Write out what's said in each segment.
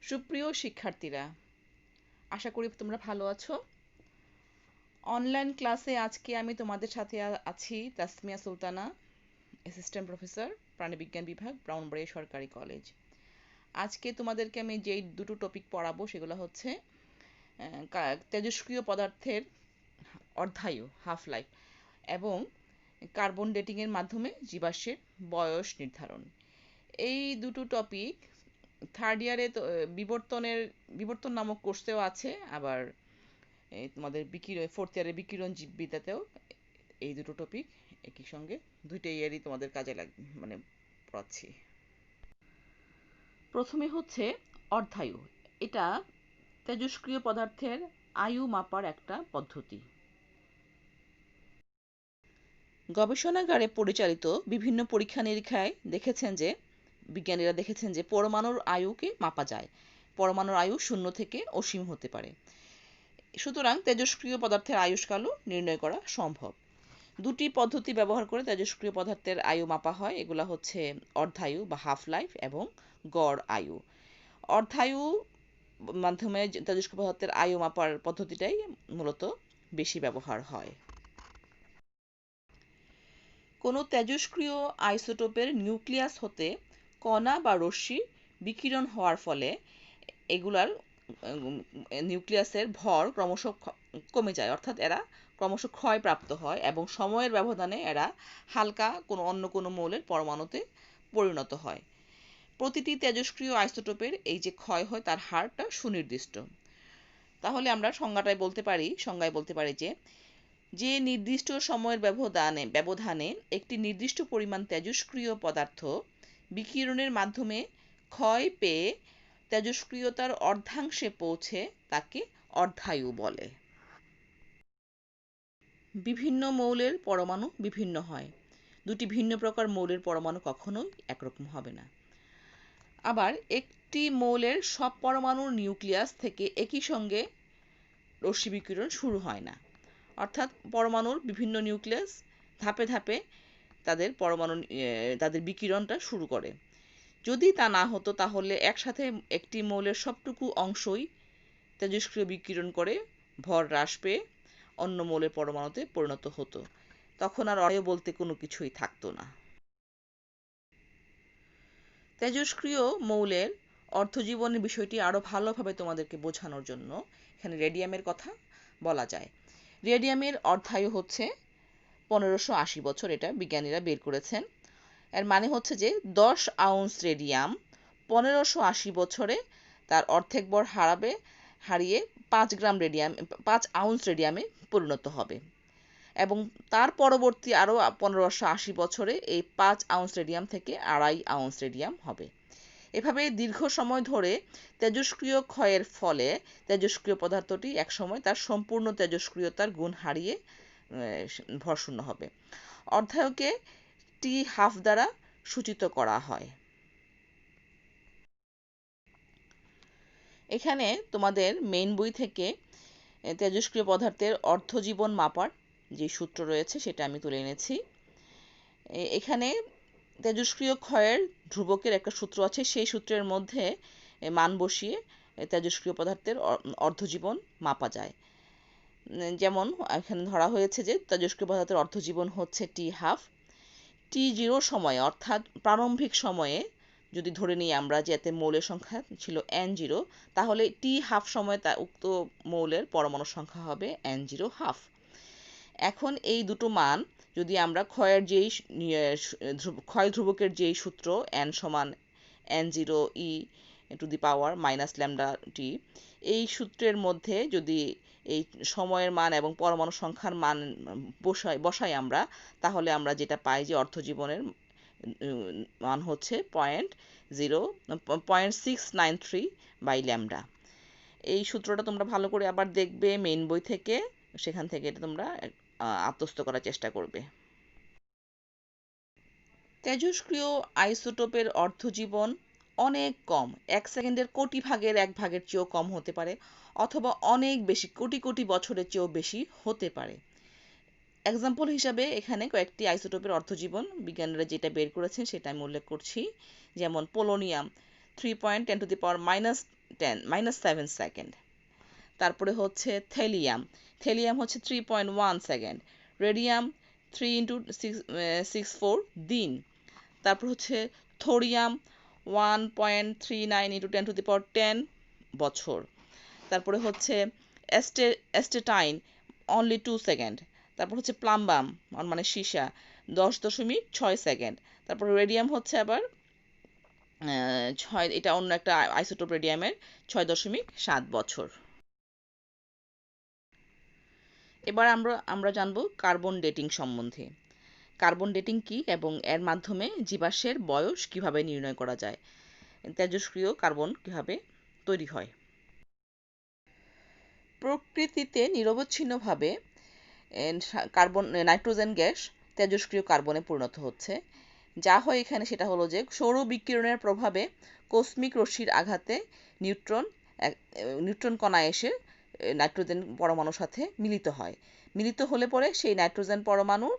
সুপ্রিয় শিক্ষার্থীরা, আশা করি তোমরা ভালো আছো। অনলাইন ক্লাসে আজকে আমি তোমাদের সাথে আছি তাসমিয়া সুলতানা, অ্যাসিস্ট্যান্ট প্রফেসর, প্রাণীবিজ্ঞান বিভাগ, ব্রাউনবাড়িয়া সরকারি কলেজ। আজকে তোমাদেরকে আমি যেই দুটো টপিক পড়াবো সেগুলো হচ্ছে তেজস্ক্রিয় পদার্থের অর্ধায়ু, হাফ লাইফ, এবং কার্বন ডেটিংয়ের মাধ্যমে জীবাশ্মের বয়স নির্ধারণ। এই দুটো টপিক থার্ড ইয়ারে বিবর্তন নামক কোর্সেও আছে, আবার তোমাদের ফোর্থ ইয়ারের বিকিরণ জীববিদ্যাতেও এই দুটো টপিক একই সঙ্গে দুইটা ইয়ারই তোমাদের কাজে পড়াচ্ছি। প্রথমে হচ্ছে অর্ধায়ু। এটা তেজস্ক্রিয় পদার্থের আয়ু মাপার একটা পদ্ধতি। গবেষণাগারে পরিচালিত বিভিন্ন পরীক্ষা নিরীক্ষায় বিজ্ঞানীরা দেখেছেন যে পরমাণুর আয়ুকে মাপা যায়। পরমাণুর আয়ু 0 থেকে অসীম হতে পারে। সুতরাং তেজস্ক্রিয় পদার্থের আয়ুষ্কালও নির্ণয় করা সম্ভব। দুটি পদ্ধতি ব্যবহার করে তেজস্ক্রিয় পদার্থের আয়ু মাপা হয়। এগুলা হচ্ছে অর্ধায়ু বা হাফ লাইফ এবং গড় আয়ু। অর্ধায়ু মাধ্যমে তেজস্ক্রিয় পদার্থের আয়ু মাপার পদ্ধতিটাই মূলত বেশি ব্যবহার হয়। কোনো তেজস্ক্রিয় আইসোটোপের নিউক্লিয়াস হতে কণা বা রশ্মি বিকিরণ হওয়ার ফলে এগুলার নিউক্লিয়াসের ভর ক্রমশ কমে যায়, অর্থাৎ এরা ক্রমশ ক্ষয়প্রাপ্ত হয় এবং সময়ের ব্যবধানে এরা হালকা অন্য কোনো মৌলের পরমাণুতে পরিণত হয়। প্রতিটি তেজস্ক্রিয় আইসোটোপের এই যে ক্ষয় হয় তার হারটা সুনির্দিষ্ট। তাহলে আমরা সংজ্ঞায় বলতে পারি যে নির্দিষ্ট সময়ের ব্যবধানে একটি নির্দিষ্ট পরিমাণ তেজস্ক্রিয় পদার্থ বিকিরণের মাধ্যমে ক্ষয় পেয়ে তেজস্ক্রিয়তার অর্ধাংশে পৌঁছে তাকে অর্ধায়ু বলে। বিভিন্ন মৌলের পরমাণু বিভিন্ন হয়। দুটি ভিন্ন প্রকার মৌলের পরমাণু কখনোই একরকম হবে না। আবার একটি মৌলের সব পরমাণুর নিউক্লিয়াস থেকে একই সঙ্গে রশ্মি বিকিরণ শুরু হয় না, অর্থাৎ পরমাণুর বিভিন্ন নিউক্লিয়াস ধাপে ধাপে তাদের বিকিরণটা শুরু করে। যদি তা না হতো তাহলে একসাথে একটি মৌলের সবটুকু অংশই তেজস্ক্রিয় বিকিরণ করে ভর হ্রাস পেয়ে অন্য মৌলের পরমাণুতে পরিণত হতো। তখন আর অর্ধায়ু বলতে কোনো কিছুই থাকতো না। তেজস্ক্রিয় মৌলের অর্ধজীবনের বিষয়টি আরও ভালোভাবে তোমাদেরকে বোঝানোর জন্য এখানে রেডিয়ামের কথা বলা যায়। রেডিয়ামের অর্ধায়ু হচ্ছে 1580 বছর, এটা বিজ্ঞানীরা বের করেছেন। এর মানে হচ্ছে যে 10 আউন্স রেডিয়াম 1580 বছরে তার অর্ধেক ভর হারিয়ে 5 আউন্স রেডিয়ামে পরিণত হবে, এবং তার পরবর্তী আরও 1580 বছরে এই 5 আউন্স রেডিয়াম থেকে 2.5 আউন্স রেডিয়াম হবে। এভাবে দীর্ঘ সময় ধরে তেজস্ক্রিয় ক্ষয়ের ফলে তেজস্ক্রিয় পদার্থটি একসময় তার সম্পূর্ণ তেজস্ক্রিয়তার গুণ হারিয়ে ভরশূন্য হবে। অর্ধায়ুকে টি হাফ দ্বারা সূচিত করা হয়। এখানে তোমাদের মেইন বই থেকে তেজস্ক্রিয় পদার্থের অর্ধজীবন মাপার যে সূত্র রয়েছে সেটা আমি তুলে এনেছি। এখানে তেজস্ক্রিয় ক্ষয়ের ধ্রুবকের একটা সূত্র আছে, সেই সূত্রের মধ্যে মান বসিয়ে তেজস্ক্রিয় পদার্থের অর্ধজীবন মাপা যায়। যেমন এখানে ধরা হয়েছে যে তেজস্ক্রিয় পদার্থের অর্ধজীবন হচ্ছে টি হাফ। T0 সময়ে, অর্থাৎ প্রারম্ভিক সময়ে যদি ধরে নিই আমরা যে এতে মৌলের সংখ্যা ছিল N0, তাহলে T হাফ সময়ে উক্ত মৌলের পরমাণু সংখ্যা হবে N0 হাফ। এখন এই দুটো মান যদি আমরা ক্ষয় ধ্রুবকের যেই সূত্র n সমান N0e⁻⁻λT, এই সূত্রের মধ্যে যদি এই সময়ের মান এবং পরমাণু সংখ্যার মান বসাই আমরা, তাহলে আমরা যেটা পাই যে অর্ধজীবনের মান হচ্ছে 0.693/λ। এই সূত্রটা তোমরা ভালো করে আবার দেখবে মেইন বই থেকে, সেখান থেকে এটা তোমরা আত্মস্থ করার চেষ্টা করবে। তেজস্ক্রিয় আইসোটোপের অর্ধজীবন অনেক কম, 1 সেকেন্ডের কোটি ভাগের 1 ভাগের চেয়েও কম হতে পারে, অথবা অনেক বেশি, কোটি কোটি বছরের চেয়েও বেশি হতে পারে। এক্সাম্পল হিসাবে এখানে কয়েকটি আইসোটোপের অর্ধজীবন বিজ্ঞানীরা যেটা বের করেছেন সেটা আমি উল্লেখ করছি। যেমন পোলোনিয়াম 3.10⁻⁻7 সেকেন্ড। তারপরে হচ্ছে থেলিয়াম হচ্ছে 3.1 সেকেন্ড। রেডিয়াম 3 × 6 দিন। তারপর হচ্ছে থোরিয়াম 1.39 × 10⁻10 বছর। তারপরে হচ্ছে অ্যাস্টেটাইন অনলি 2 সেকেন্ড। তারপর হচ্ছে প্লাম্বাম মানে সীসা 10.6 সেকেন্ড। তারপর রেডিয়াম হচ্ছে আবার 6, এটা অন্য একটা আইসোটোপ রেডিয়ামের 6.7 বছর। এবার আমরা জানবো কার্বন ডেটিং সম্বন্ধে। কার্বন ডেটিং কি এবং এর মাধ্যমে জীবাশ্মের বয়স কিভাবে নির্ণয় করা যায়, তেজস্ক্রিয় কার্বন কিভাবে তৈরি হয়। প্রকৃতিতে নিরবচ্ছিন্নভাবে নাইট্রোজেন গ্যাস তেজস্ক্রিয় কার্বনে পরিণত হচ্ছে। যা হয় এখানে সেটা হলো যে সৌর বিকিরণের প্রভাবে কসমিক রশ্মির আঘাতে নিউট্রন কণা এসে নাইট্রোজেন পরমাণুর সাথে মিলিত হয়। মিলিত হলে পরে সেই নাইট্রোজেন পরমাণু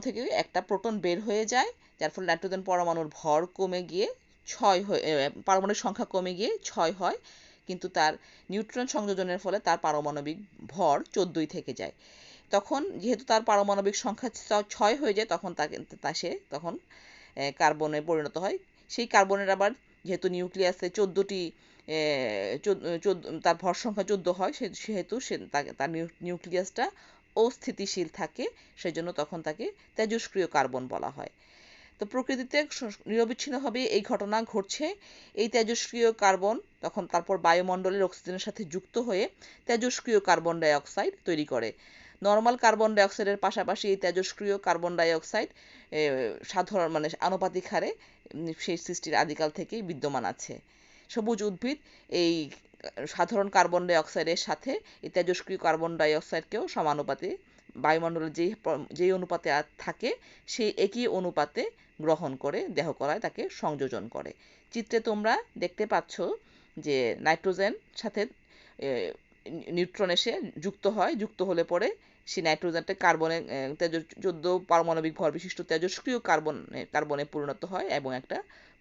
থেকে একটা প্রোটন বের হয়ে যায়, যার ফলে নাইট্রোজেন পরমাণুর ভর কমে গিয়ে পারমাণবিক সংখ্যা কমে গিয়ে 6 হয়, কিন্তু তার নিউট্রন সংযোজনের ফলে তার পারমাণবিক ভর 14ই থেকে যায়। তখন যেহেতু তার পারমাণবিক সংখ্যা 6 হয়ে যায়, সে কার্বনে পরিণত হয়। সেই কার্বনের আবার যেহেতু নিউক্লিয়াসে 14টি তার ভর সংখ্যা 14 হয়, সেহেতু তার নিউক্লিয়াসটা অস্থিতিশীল থাকে, সেজন্য তখন তাকে তেজস্ক্রিয় কার্বন বলা হয়। তো প্রকৃতিতে নিরবিচ্ছিন্নভাবে এই ঘটনা ঘটছে। এই তেজস্ক্রিয় কার্বন তখন তারপর বায়ুমণ্ডলের অক্সিজেনের সাথে যুক্ত হয়ে তেজস্ক্রিয় কার্বন ডাই অক্সাইড তৈরি করে। নর্মাল কার্বন ডাই অক্সাইডের পাশাপাশি এই তেজস্ক্রিয় কার্বন ডাই অক্সাইড সাধারণ আনুপাতিক হারে সেই সৃষ্টির আদিকাল থেকেই বিদ্যমান আছে। সবুজ উদ্ভিদ এই সাধারণ কার্বন ডাই অক্সাইডের সাথে এই তেজস্ক্রিয় কার্বন ডাই অক্সাইডকেও সমানুপাতে বায়ুমণ্ডলে যেই অনুপাতে থাকে সেই একই অনুপাতে গ্রহণ করে দেহকলায় তাকে সংযোজন করে। চিত্রে তোমরা দেখতে পাচ্ছ যে নাইট্রোজেন সাথে নিউট্রন এসে যুক্ত হলে পরে সেই নাইট্রোজেনটা 14 পারমাণবিক ভর বিশিষ্ট তেজস্ক্রিয় কার্বনে পরিণত হয় এবং একটা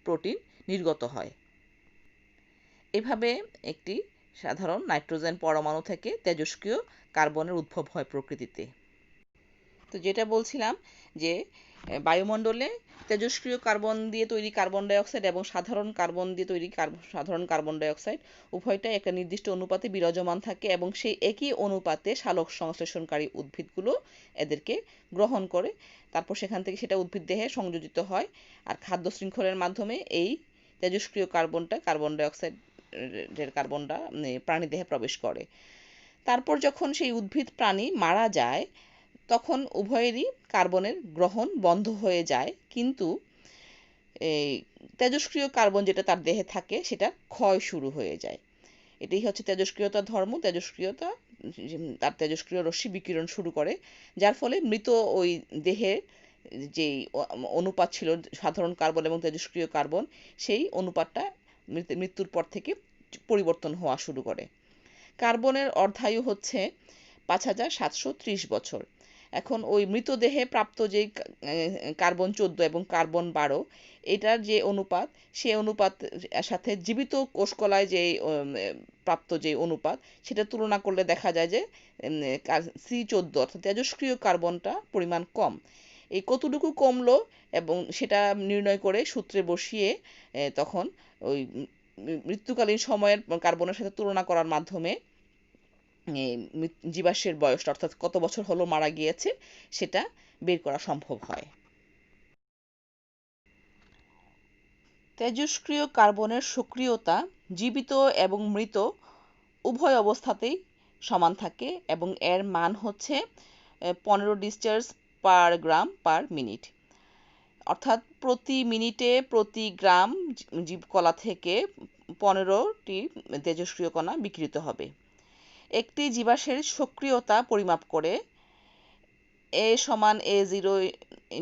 প্রোটিন নির্গত হয়। এভাবে একটি সাধারণ নাইট্রোজেন পরমাণু থেকে তেজস্ক্রিয় কার্বনের উদ্ভব হয় প্রকৃতিতে। তো যেটা বলছিলাম যে বায়ুমণ্ডলে তেজস্ক্রিয় কার্বন দিয়ে তৈরি কার্বন ডাই অক্সাইড এবং সাধারণ কার্বন দিয়ে তৈরি সাধারণ কার্বন ডাই অক্সাইড উভয়টাই একটা নির্দিষ্ট অনুপাতে বিরাজমান থাকে এবং সেই একই অনুপাতে সালোক সংশ্লেষণকারী উদ্ভিদগুলো এদেরকে গ্রহণ করে। তারপর সেখান থেকে সেটা উদ্ভিদ দেহে সংযোজিত হয়, আর খাদ্য শৃঙ্খলের মাধ্যমে এই তেজস্ক্রিয় কার্বন ডাই অক্সাইডের কার্বনটা প্রাণীদেহে প্রবেশ করে। তারপর যখন সেই উদ্ভিদ প্রাণী মারা যায় তখন উভয়েরই কার্বনের গ্রহণ বন্ধ হয়ে যায়, কিন্তু এই তেজস্ক্রিয় কার্বন যেটা তার দেহে থাকে সেটা ক্ষয় শুরু হয়ে যায়। এটাই হচ্ছে তেজস্ক্রিয়তার ধর্ম। তার তেজস্ক্রিয় রশ্মি বিকিরণ শুরু করে, যার ফলে মৃত ওই দেহের যেই অনুপাত ছিল সাধারণ কার্বন এবং তেজস্ক্রিয় কার্বন, সেই অনুপাতটা মৃত্যুর পর থেকে পরিবর্তন হওয়া শুরু করে। কার্বনের অর্ধায়ু হচ্ছে 5730 বছর। এখন ওই মৃতদেহে প্রাপ্ত যেই কার্বন 14 এবং কার্বন 12, এটার যে অনুপাত, সেই অনুপাত সাথে জীবিত কোষকলায় যে প্রাপ্ত যে অনুপাত, সেটা তুলনা করলে দেখা যায় যে C14 অর্থাৎ তেজস্ক্রিয় কার্বনটা পরিমাণ কম। এই কতটুকু কমলো এবং সেটা নির্ণয় করে সূত্রে বসিয়ে তখন ওই মৃত্যুকালীন সময়ের কার্বনের সাথে তুলনা করার মাধ্যমে জীবাশ্মের বয়সটা অর্থাৎ কত বছর হলো মারা গিয়েছে সেটা বের করা সম্ভব হয়। তেজস্ক্রিয় কার্বনের সক্রিয়তা জীবিত এবং মৃত উভয় অবস্থাতেই সমান থাকে এবং এর মান হচ্ছে 15 ডিসচার্জ পার গ্রাম পার মিনিট। অর্থাৎ প্রতি মিনিটে প্রতি গ্রাম জীবকলা থেকে 15টি তেজস্ক্রিয় কণা বিকৃত হবে। একটি জীবাশ্মের সক্রিয়তা পরিমাপ করে A = A0 ×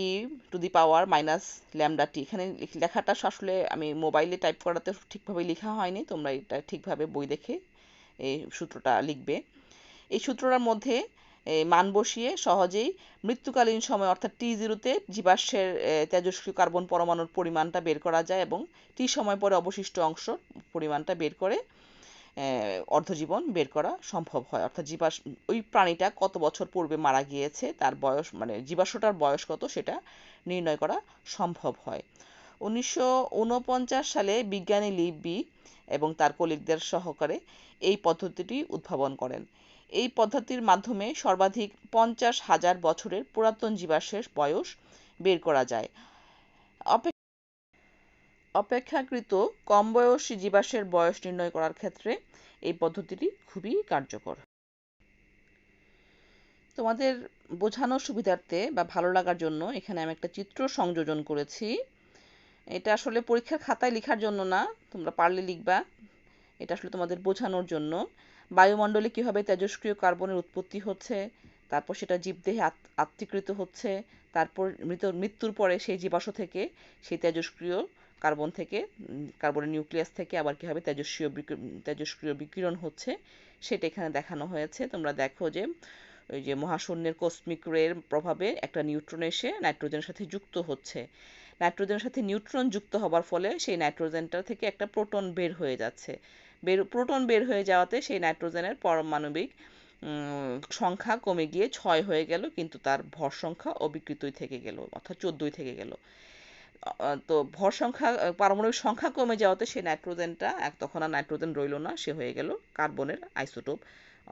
E⁻⁻λT। এখানে লেখাটা আসলে আমি মোবাইলে টাইপ করাতে ঠিকভাবে লেখা হয়নি, তোমরা এটা ঠিকভাবে বই দেখে এই সূত্রটা লিখবে। এই সূত্রটার মধ্যে মান বসিয়ে সহজেই মৃত্যুকালীন সময় অর্থাৎ T0-তে জীবাশ্মের তেজস্ক্রিয় কার্বন পরমাণুর পরিমাণটা বের করা যায় এবং T সময় পরে অবশিষ্ট অংশ পরিমাণটা বের করে অর্ধজীবন বের করা সম্ভব হয়। অর্থাৎ ওই প্রাণীটা কত বছর পূর্বে মারা গিয়েছে, তার বয়স মানে জীবাশ্মটার বয়স কত সেটা নির্ণয় করা সম্ভব হয়। 1949 সালে বিজ্ঞানী লিব্বি এবং তার কলিগদের সহকারে এই পদ্ধতিটি উদ্ভাবন করেন। এই পদ্ধতির মাধ্যমে সর্বাধিক 50,000 বছরের পুরাতন জীবাশ্মের বয়স বের করা যায়। অপেক্ষাকৃত কম বয়সী জীবাশ্মের বয়স নির্ণয় করার ক্ষেত্রে এই পদ্ধতিটি খুবই কার্যকর। তোমাদের বোঝানোর সুবিধার্থে বা ভালো লাগার জন্য এখানে আমি একটা চিত্র সংযোজন করেছি। এটা আসলে পরীক্ষার খাতায় লেখার জন্য না, তোমরা পারলে লিখবা। এটা আসলে তোমাদের বোঝানোর জন্য। বায়ুমণ্ডলে কিভাবে তেজস্ক্রিয় কার্বনের উৎপত্তি হচ্ছে, তারপর সেটা জীবদেহে আত্তীকৃত হচ্ছে, তারপর মৃত্যুর পরে সেই জীবাশ্ম থেকে সেই তেজস্ক্রিয় কার্বন থেকে কার্বনের নিউক্লিয়াস থেকে আবার কীভাবে তেজস্ক্রিয় বিকিরণ হচ্ছে সেটা এখানে দেখানো হয়েছে। তোমরা দেখো যে ওই যে মহাশূন্যের কসমিক রের প্রভাবে একটা নিউট্রন এসে নাইট্রোজেনের সাথে যুক্ত হচ্ছে। নাইট্রোজেনের সাথে নিউট্রন যুক্ত হবার ফলে সেই নাইট্রোজেনটা থেকে একটা প্রোটন বের হয়ে যাচ্ছে। প্রোটন বের হয়ে যাওয়াতে সেই নাইট্রোজেনের পারমাণবিক সংখ্যা কমে গিয়ে 6 হয়ে গেল, কিন্তু তার ভর সংখ্যা অবিকৃতই থেকে গেল, অর্থাৎ 14ই থেকে গেল। তো ভর সংখ্যা পারমাণবিক সংখ্যা কমে যাওয়াতে সেই নাইট্রোজেনটা তখন আর নাইট্রোজেন রইল না, সে হয়ে গেল কার্বনের আইসোটোপ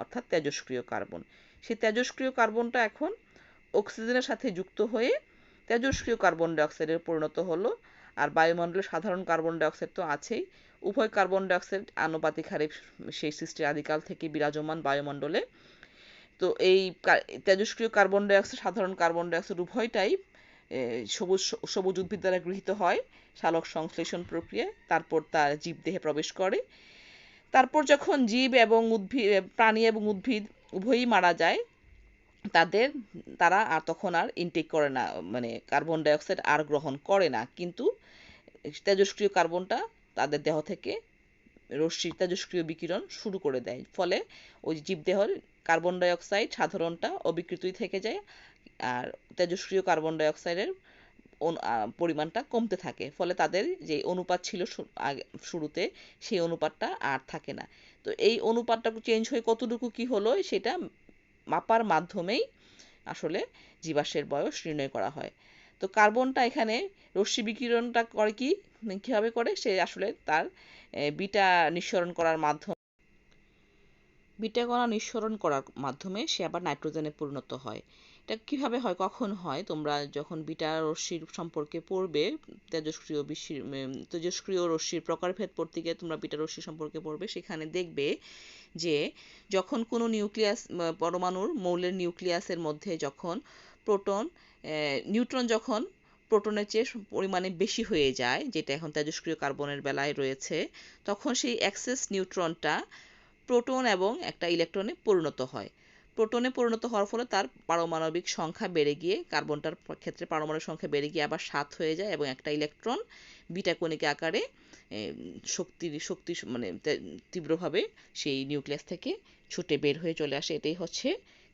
অর্থাৎ তেজস্ক্রিয় কার্বন। সেই তেজস্ক্রিয় কার্বনটা এখন অক্সিজেনের সাথে যুক্ত হয়ে তেজস্ক্রিয় কার্বন ডাইঅক্সাইডে পরিণত হলো। আর বায়ুমণ্ডলে সাধারণ কার্বন ডাইঅক্সাইড তো আছেই। উভয় কার্বন ডাইঅক্সাইড আনুপাতিক হারে সেই সৃষ্টির আদিকাল থেকে বিরাজমান বায়ুমণ্ডলে। তো এই তেজস্ক্রিয় কার্বন ডাইঅক্সাইড সাধারণ কার্বন ডাইঅক্সাইড উভয়টাই সবুজ উদ্ভিদ দ্বারা গৃহীত হয় সালোক সংশ্লেষণ প্রক্রিয়ায়, তারপর তার জীবদেহে প্রবেশ করে। তারপর যখন জীব এবং প্রাণী এবং উদ্ভিদ উভয়ই মারা যায়, তারা তখন আর ইনটেক করে না, মানে কার্বন ডাইঅক্সাইড আর গ্রহণ করে না, কিন্তু তেজস্ক্রিয় কার্বনটা তাদের দেহ থেকে তেজস্ক্রিয় বিকিরণ শুরু করে দেয়। ফলে ওই জীবদেহের কার্বন ডাইঅক্সাইড সাধারণটা অবিকৃতই থেকে যায়, আর তেজস্ক্রিয় কার্বন ডাইঅক্সাইডের পরিমাণটা কমতে থাকে। ফলে তাদের যে অনুপাত ছিল শুরুতে, সেই অনুপাতটা আর থাকে না। তো এই অনুপাতটা চেঞ্জ হয়ে কতটুকু কি হলো সেটা মাপার মাধ্যমেই আসলে জীবাশ্মের বয়স নির্ণয় করা হয়। তো কার্বনটা এখানে রশ্মি বিকিরণটা করে কিভাবে করে, সে আসলে তার বিটা কণা নিঃসরণ করার মাধ্যমে সে আবার নাইট্রোজেনে পরিণত হয়। এটা কিভাবে হয়, কখন হয়, তোমরা যখন বিটা রশ্মির সম্পর্কে পড়বে, তেজস্ক্রিয় রশ্মির প্রকারভেদ পড়তে গিয়ে তোমরা বিটা রশ্মি সম্পর্কে পড়বে, সেখানে দেখবে যে যখন কোনো পরমাণুর মৌলের নিউক্লিয়াসের মধ্যে যখন নিউট্রন যখন প্রোটনের চেয়ে পরিমাণে বেশি হয়ে যায়, যেটা এখন তেজস্ক্রিয় কার্বনের বেলায় রয়েছে, তখন সেই এক্সেস নিউট্রনটা প্রোটন এবং একটা ইলেকট্রনে পরিণত হয়। প্রোটনে পরিণত হওয়ার ফলে তার পারমাণবিক সংখ্যা বেড়ে গিয়ে, কার্বনটার ক্ষেত্রে পারমাণবিক সংখ্যা বেড়ে গিয়ে আবার 7 হয়ে যায় এবং একটা ইলেকট্রন বিটা কণিকা আকারে শক্তি মানে তীব্রভাবে সেই নিউক্লিয়াস থেকে ছুটে বের হয়ে চলে আসে। এটাই হচ্ছে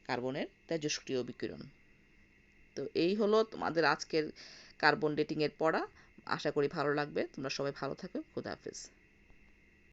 কার্বনের তেজস্ক্রিয় বিকিরণ। তো এই হলো তোমাদের আজকের কার্বন ডেটিং এর পড়া। আশা করি ভালো লাগবে। তোমরা সবাই ভালো থাকো। খোদা হাফেজ।